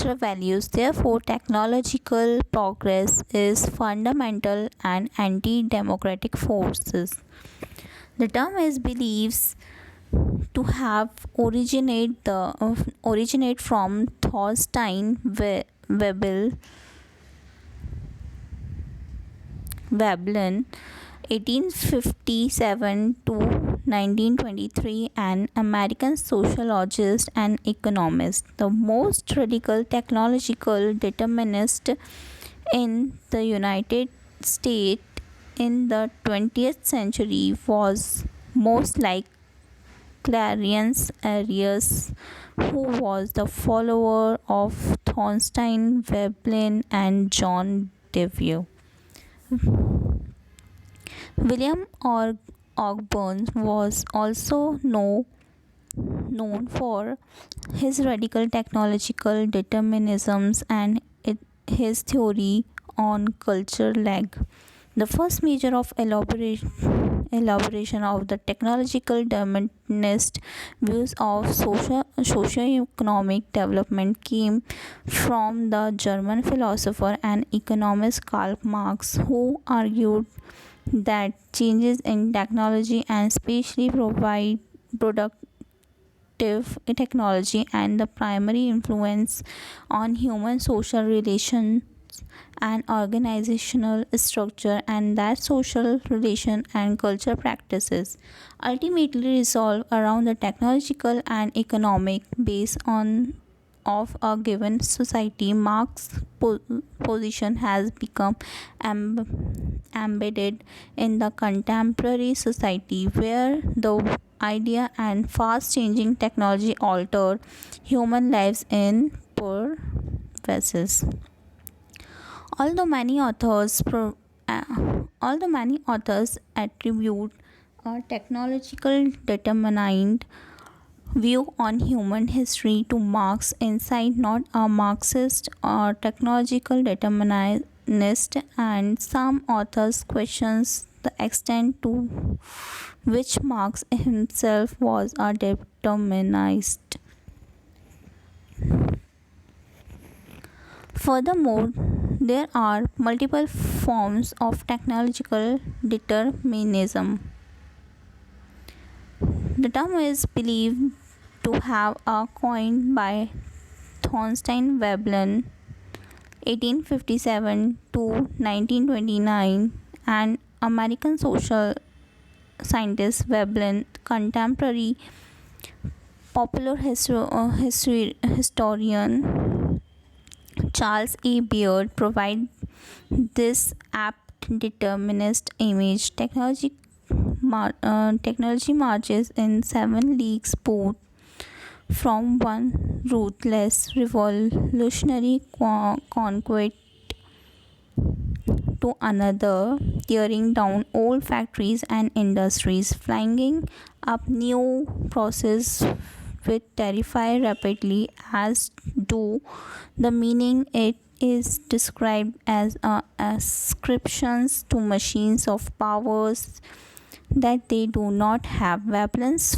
values. Therefore, technological progress is fundamental and anti-democratic forces. The term is believes to have originate from Thorstein Veblen 1857 to 1923, an American sociologist and economist, the most radical technological determinist in the United States in the 20th century, was most like Clarence Arias, who was the follower of Thorstein Veblen and John Dewey. William Ogburn was also known for his radical technological determinisms and his theory on culture lag. The first major of elaboration of the technological determinist views of socio-economic development came from the German philosopher and economist Karl Marx, who argued that changes in technology and especially productive technology and the primary influence on human social relations and organizational structure, and that social relation and culture practices ultimately resolve around the technological and economic base on of a given society. Marx's position has become embedded in the contemporary society, where the idea and fast changing technology alter human lives in pervasive. Although many authors attribute a technological determinant view on human history to Marx, insight not a Marxist or technological determinist, and some authors questions the extent to which Marx himself was a determinist. Furthermore, there are multiple forms of technological determinism. The term is believed to have a coined by Thorstein Veblen 1857 to 1929 and American social scientist Veblen, contemporary popular historian Charles A. Beard provide this apt determinist image. Technology marches in 7 leagues both from one ruthless revolutionary conquest to another, tearing down old factories and industries, flying up new processes which terrify rapidly, as do the meaning it is described as ascriptions to machines of powers that they do not have. Weapons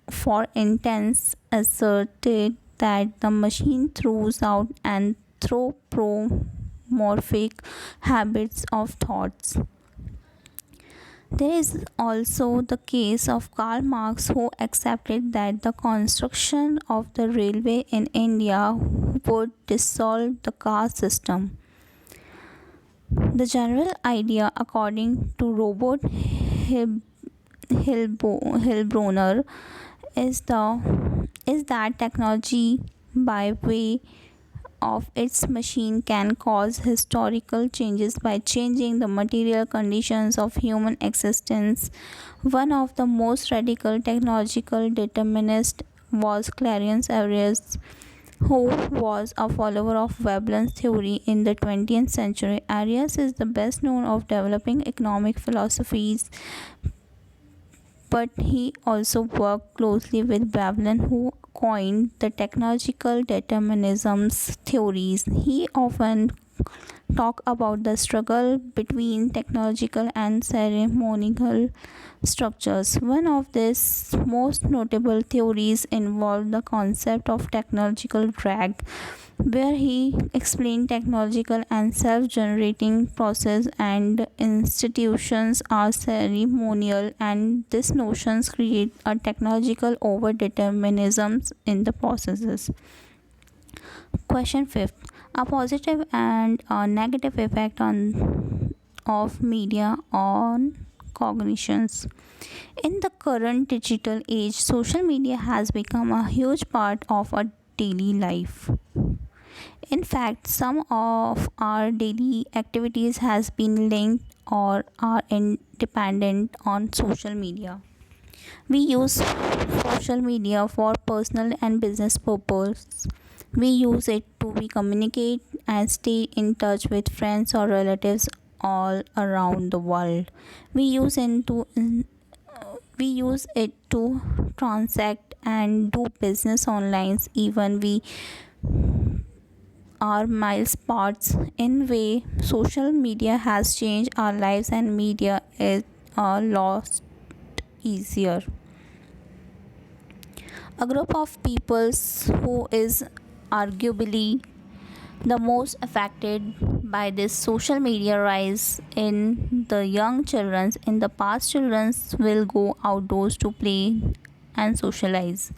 for instance asserted that the machine throws out anthropomorphic habits of thoughts. There is also the case of Karl Marx, who accepted that the construction of the railway in India would dissolve the caste system. The general idea, according to Robert Hilbroner, is that technology, by way of its machine, can cause historical changes by changing the material conditions of human existence. One of the most radical technological determinists was Clarence Arias, who was a follower of Veblen's theory in the 20th century. Arias is the best known of developing economic philosophies, but he also worked closely with Veblen, who coined the technological determinism's theories. He often talk about the struggle between technological and ceremonial structures. One of these most notable theories involved the concept of technological drag, where he explained technological and self-generating process and institutions are ceremonial, and these notions create a technological over-determinism in the processes. Question 5: a positive and a negative effect on of media on cognitions. In the current digital age, social media has become a huge part of our daily life. In fact, some of our daily activities has been linked or are independent on social media. We use social media for personal and business purposes. We use it to we communicate and stay in touch with friends or relatives all around the world. We use it to we use it to transact and do business online, even we are miles apart. In way, social media has changed our lives and media is a lot easier. A group of peoples who is arguably the most affected by this social media rise in the young children. In the past, children will go outdoors to play and socialize.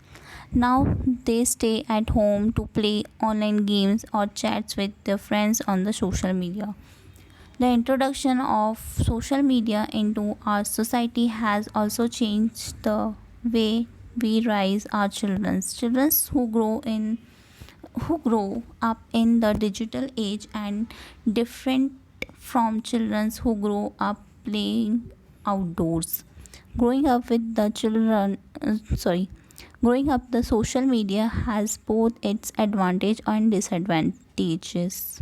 Now they stay at home to play online games or chats with their friends on the social media. The introduction of social media into our society has also changed the way we raise our children. Children who grow up in the digital age and different from children who grow up playing outdoors. Growing up with the children, sorry, growing up the social media has both its advantage and disadvantages.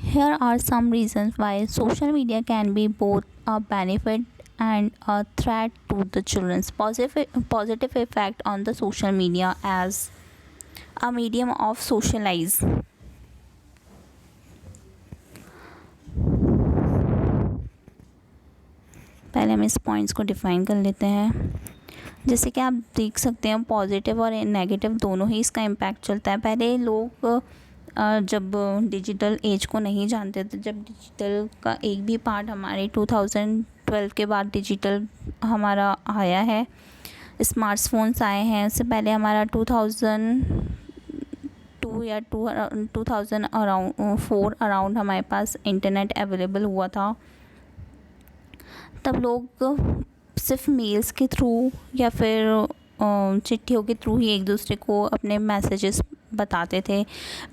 Here are some reasons why social media can be both a benefit and a threat to the children's positive effect on the social media as a medium of socialize. पहले हम इस points को define कर लेते हैं. जैसे कि आप देख सकते हैं पॉजिटिव और नेगेटिव दोनों ही इसका इम्पैक्ट चलता है. पहले लोग जब डिजिटल एज को नहीं जानते थे, जब डिजिटल का एक भी पार्ट हमारे 2012 के बाद डिजिटल हमारा आया है, स्मार्टफोन्स आए हैं. उससे पहले हमारा 2002 या 2000 अराउंड 4 अराउंड हमारे पास इंटरनेट अवेलेबल हुआ था. तब लोग सिर्फ मेल्स के थ्रू या फिर चिट्ठियों के थ्रू ही एक दूसरे को अपने मैसेजेस बताते थे.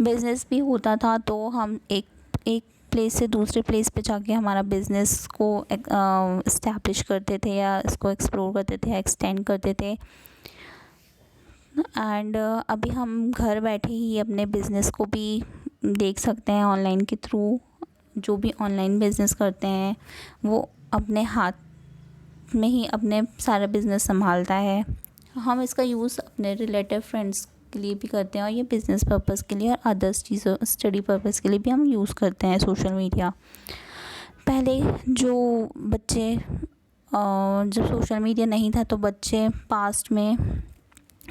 बिज़नेस भी होता था तो हम एक प्लेस से दूसरे प्लेस पे जाके हमारा बिज़नेस को इस्टेब्लिश करते थे या इसको एक्सप्लोर करते थे, एक्सटेंड करते थे. एंड अभी हम घर बैठे ही अपने बिज़नेस को भी देख सकते हैं ऑनलाइन के थ्रू. जो भी ऑनलाइन बिज़नेस करते हैं वो अपने हाथ में ही अपने सारा बिज़नेस संभालता है. हम इसका यूज़ अपने रिलेटिव फ्रेंड्स के लिए भी करते हैं और ये बिज़नेस पर्पज़ के लिए और अदर्स चीज़ों स्टडी पर्पज़ के लिए भी हम यूज़ करते हैं सोशल मीडिया. पहले जो बच्चे जब सोशल मीडिया नहीं था तो बच्चे पास्ट में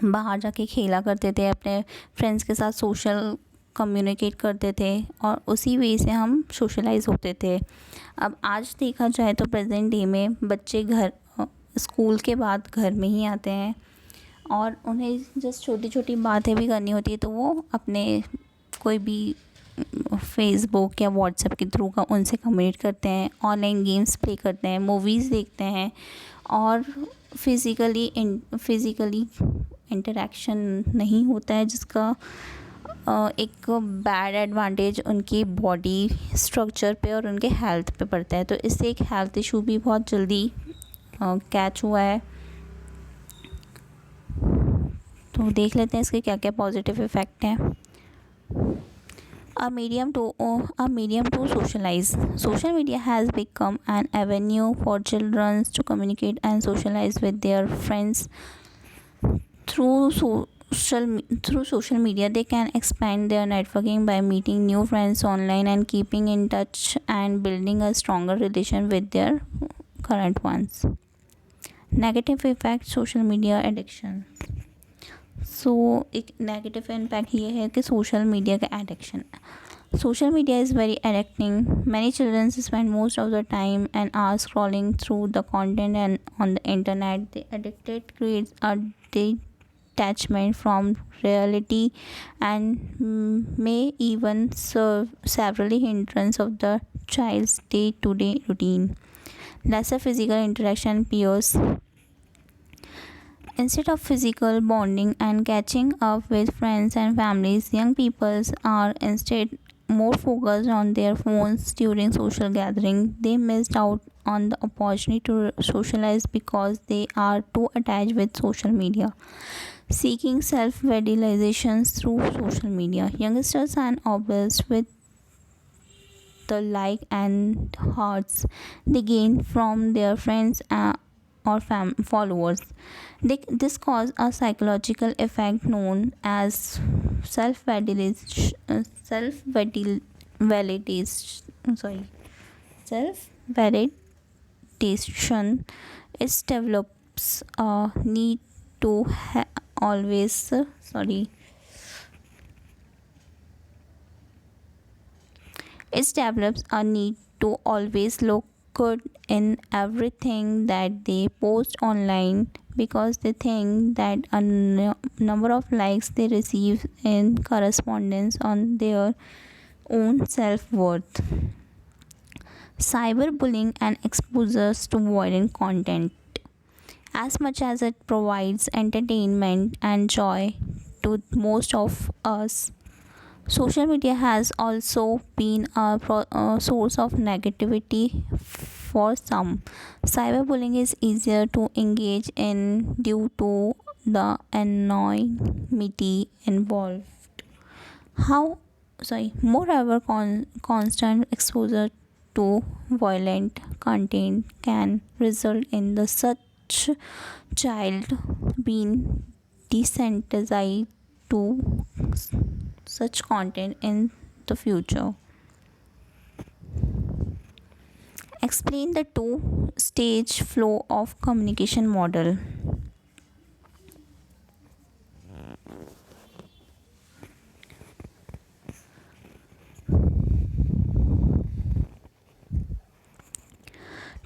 बाहर जाके खेला करते थे, अपने फ्रेंड्स के साथ सोशल कम्युनिकेट करते थे और उसी वे से हम सोशलाइज होते थे. अब आज देखा जाए तो प्रेजेंट डे में बच्चे घर स्कूल के बाद घर में ही आते हैं और उन्हें जस्ट छोटी छोटी बातें भी करनी होती है तो वो अपने कोई भी फेसबुक या व्हाट्सएप के थ्रू का उनसे कम्युनिकेट करते हैं, ऑनलाइन गेम्स प्ले करते हैं, मूवीज़ देखते हैं और फिज़िकली इंटरेक्शन नहीं होता है, जिसका एक बैड एडवांटेज उनकी बॉडी स्ट्रक्चर पे और उनके हेल्थ पे पड़ता है. तो इससे एक हेल्थ इशू भी बहुत जल्दी कैच हुआ है. तो देख लेते हैं इसके क्या क्या पॉजिटिव इफ़ेक्ट हैं. A medium to socialize. Social media has become an avenue for children to communicate and socialize with their friends through through social media, they can expand their networking by meeting new friends online and keeping in touch and building a stronger relation with their current ones. Negative effect social media addiction. सो एक negative impact ये है कि social media का addiction. Social media is very addicting. Many children spend most of the time and are scrolling through the content and on the internet. The addicted creates a detachment from reality and may even serve several hindrance of the child's day-to-day routine. Lesser physical interaction, peers. Instead of physical bonding and catching up with friends and families, young people are instead more focused on their phones during social gathering. They missed out on the opportunity to socialize because they are too attached with social media. Seeking self-validations through social media. Youngsters are obsessed with the like and hearts they gain from their friends or followers. This causes a psychological effect known as self-validation. Self-validation. It develops a need to always. It develops a need to always look good in everything that they post online because they think that a number of likes they receive in correspondence on their own self-worth. Cyberbullying and exposures to violent content. As much as it provides entertainment and joy to most of us, social media has also been a source of negativity for some. Cyberbullying is easier to engage in due to the anonymity involved. Moreover, constant exposure to violent content can result in the such child being desensitized to such content in the future. Explain the two-stage flow of communication model.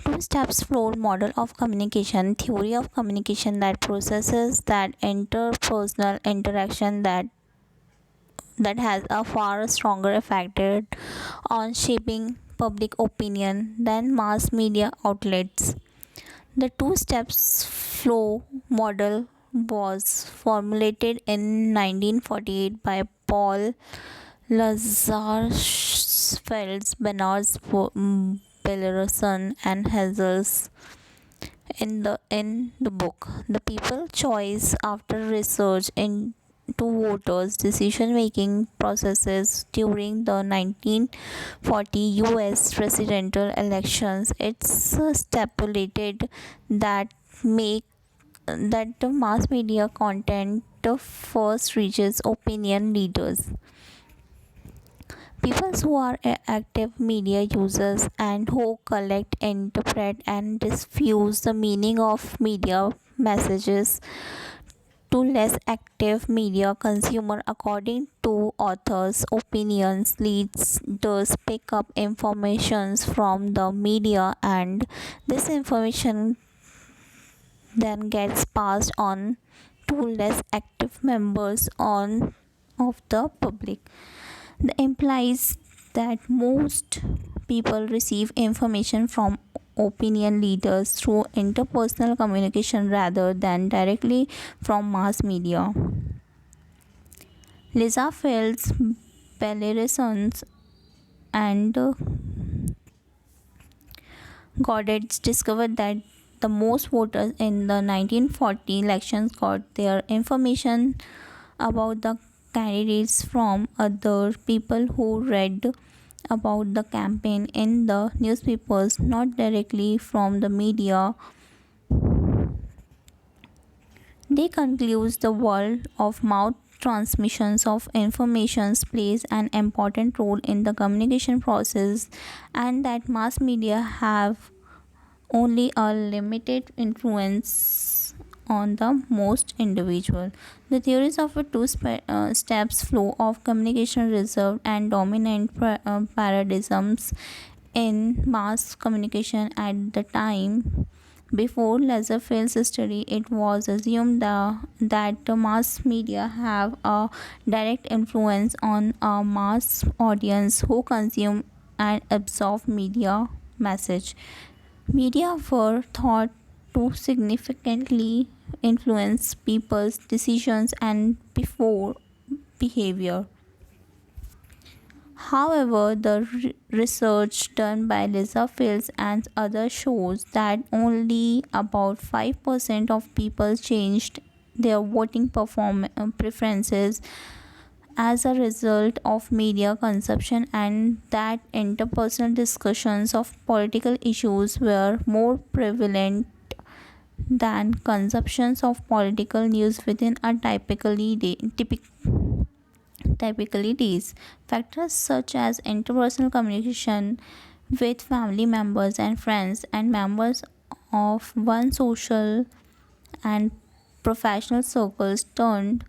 Two steps flow model of communication, theory of communication that processes that interpersonal interaction that has a far stronger effect on shaping public opinion than mass media outlets. The two steps flow model was formulated in 1948 by Paul Lazarsfeld, Bernard Bellerson, and Hazels in the book The People Choice. After research into voters' decision-making processes during the 1940 U.S. presidential elections, it's stipulated that the mass media content first reaches opinion leaders, people who are active media users and who collect, interpret, and diffuse the meaning of media messages to less active media consumer. According to authors, opinions leads does pick up informations from the media, and this information then gets passed on to less active members of the public. That implies that most people receive information from opinion leaders through interpersonal communication rather than directly from mass media. Lisa Fields, Bellerisons, and Goddard discovered that the most voters in the 1940 elections got their information about the candidates from other people who read about the campaign in the newspapers, not directly from the media. They conclude the world of mouth transmissions of information plays an important role in the communication process and that mass media have only a limited influence on the most individual. The theories of a steps flow of communication reserved and dominant paradigms in mass communication at the time. Before Lazarsfeld's study, it was assumed that the mass media have a direct influence on a mass audience who consume and absorb media message. Media were thought to significantly influence people's decisions and before behavior. However, the research done by Lisa Fields and others shows that only about 5% of people changed their voting preferences as a result of media consumption and that interpersonal discussions of political issues were more prevalent than consumptions of political news within a typically days. Factors such as interpersonal communication with family members and friends and members of one social and professional circles turned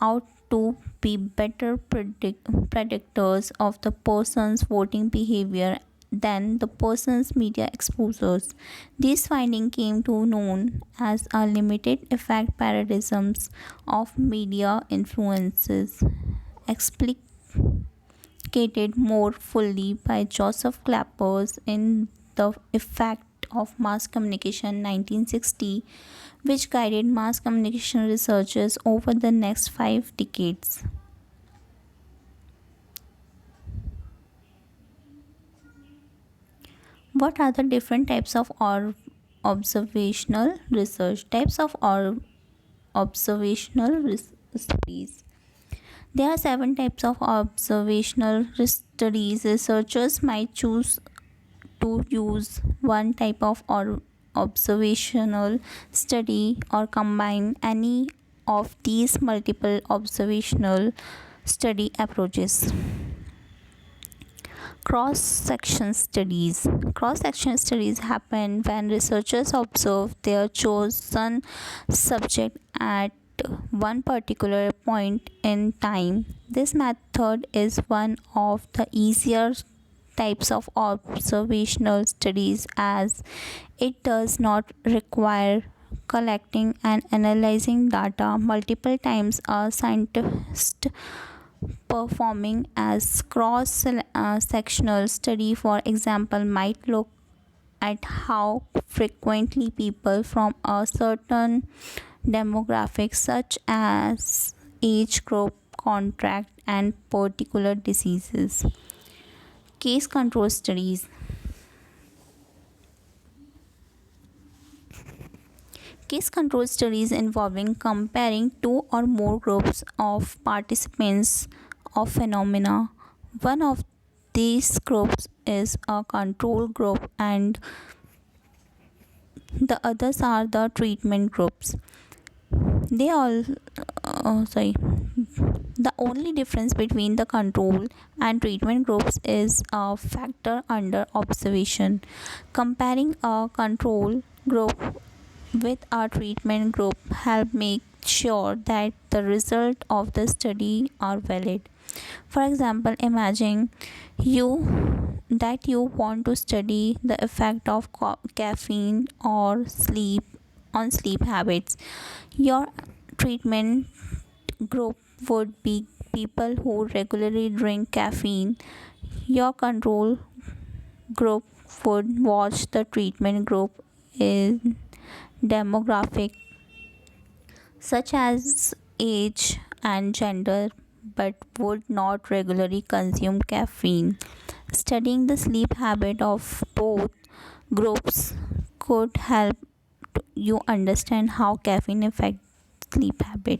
out to be better predictors of the person's voting behavior than the person's media exposures. These findings came to known as a limited effect paradigms of media influences, explicated more fully by Joseph Clappers in The Effect of Mass Communication 1960, which guided mass communication researchers over the next 5 decades. What are the different types of observational research? Types of observational studies. There are 7 types of observational studies. Researchers might choose to use one type of observational study or combine any of these multiple observational study approaches. Cross section studies happen when researchers observe their chosen subject at one particular point in time. This method is one of the easier types of observational studies as it does not require collecting and analyzing data multiple times. A scientist performing as cross sectional study, for example, might look at how frequently people from a certain demographic such as age group contract and particular diseases. Case control studies. Case control studies involving comparing two or more groups of participants of phenomena. One of these groups is a control group and the others are the treatment groups. They all sorry The only difference between the control and treatment groups is a factor under observation. Comparing a control group with a treatment group help make sure that the result of the study are valid. For example, imagine you want to study the effect of caffeine or sleep on sleep habits. Your treatment group would be people who regularly drink caffeine. Your control group would watch the treatment group in demographic such as age and gender but would not regularly consume caffeine. Studying the sleep habit of both groups could help you understand how caffeine affects sleep habit.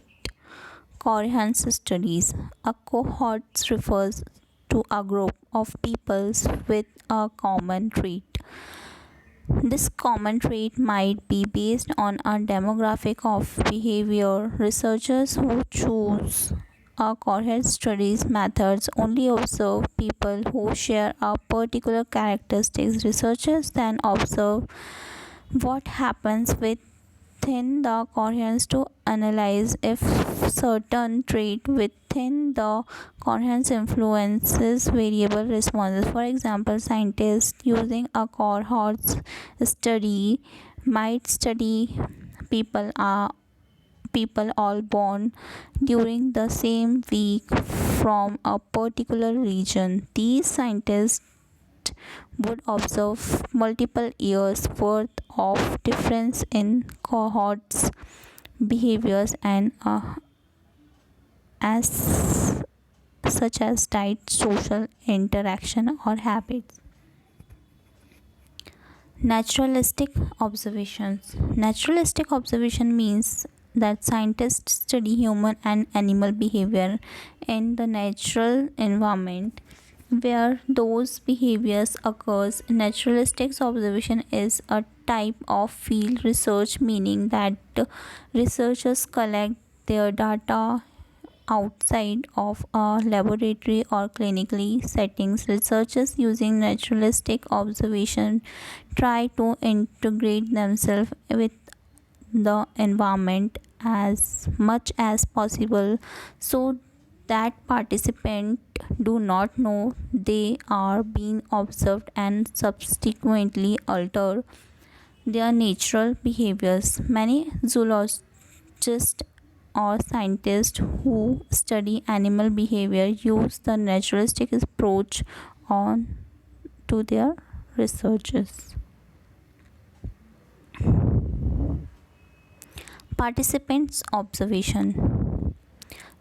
Coherence studies. A cohort refers to a group of people with a common trait. This common trait might be based on a demographic of behavior. Researchers who choose a cohort studies methods only observe people who share a particular characteristics. Researchers then observe what happens within the cohorts to analyze if certain trait within the cohorts influences variable responses. For example, scientists using a cohort study might study people are people all born during the same week from a particular region. These scientists would observe multiple years worth of difference in cohorts behaviors and as such as diet, social interaction or habits. Naturalistic observations. Naturalistic observation means that scientists study human and animal behavior in the natural environment where those behaviors occurs. Naturalistic observation is a type of field research, meaning that researchers collect their data outside of a laboratory or clinically settings. Researchers using naturalistic observation try to integrate themselves with the environment as much as possible so that participants do not know they are being observed and subsequently alter their natural behaviors. Many zoologists or scientists who study animal behavior use the naturalistic approach on to their researches. Participants observation.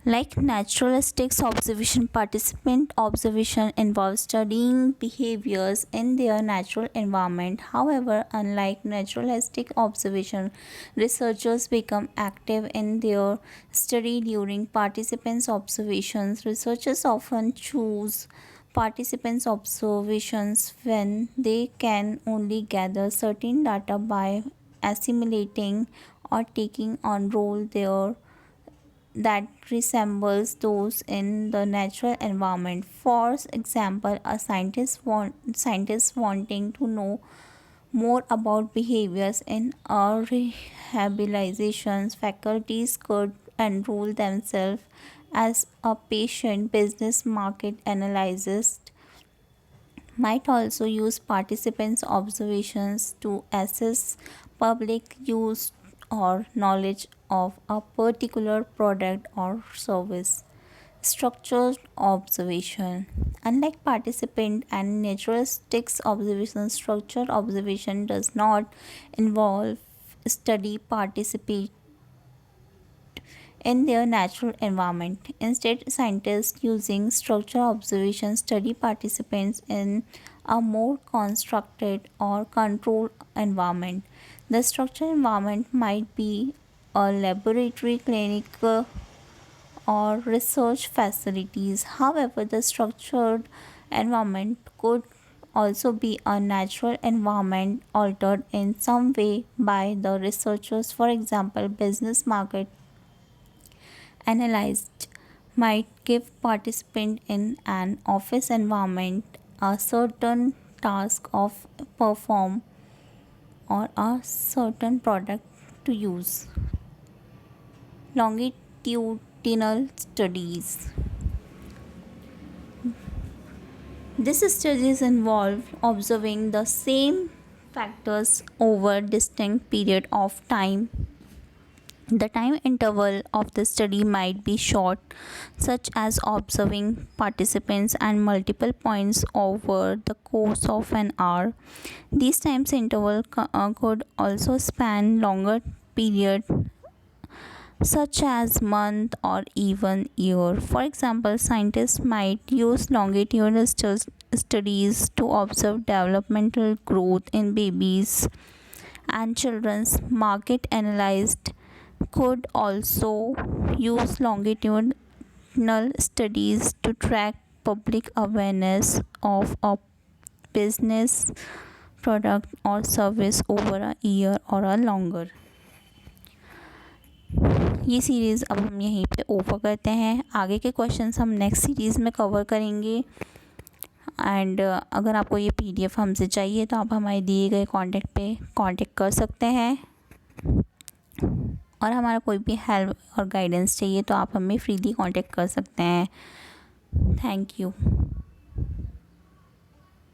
Like naturalistic observation, participant observation involves studying behaviors in their natural environment. However, unlike naturalistic observation, researchers become active in their study during participants' observations. Researchers often choose participants' observations when they can only gather certain data by assimilating or taking on role there that resembles those in the natural environment. For example, a scientist wanting to know more about behaviors in our rehabilitation faculties could enroll themselves as a patient. Business market analyst might also use participants' observations to assess public use or knowledge of a particular product or service. Structured observation. Unlike participant and naturalistic observation, structured observation does not involve study participate in their natural environment. Instead, scientists using structured observation study participants in a more constructed or controlled environment. The structured environment might be a laboratory, clinic, or research facilities. However, the structured environment could also be a natural environment altered in some way by the researchers. For example, business market analyzed might give participant in an office environment a certain task of perform or a certain product to use. Longitudinal studies. These studies involve observing the same factors over distinct period of time. The time interval of the study might be short, such as observing participants at multiple points over the course of an hour. These times interval could also span longer period such as month or even year. For example, scientists might use longitudinal studies to observe developmental growth in babies and children's. Market analyzed could also use longitudinal studies to track public awareness of a business product or service over a year or a longer। ये series अब हम यहीं पे over करते हैं। आगे के questions हम नेक्स्ट सीरीज़ में कवर करेंगे। एंड अगर आपको ये पीडीएफ हमसे चाहिए तो आप हमारे दिए गए कॉन्टैक्ट पे कांटेक्ट कर सकते हैं, और हमारा कोई भी हेल्प और गाइडेंस चाहिए तो आप हमें फ्रीली कांटेक्ट कर सकते हैं। Thank you.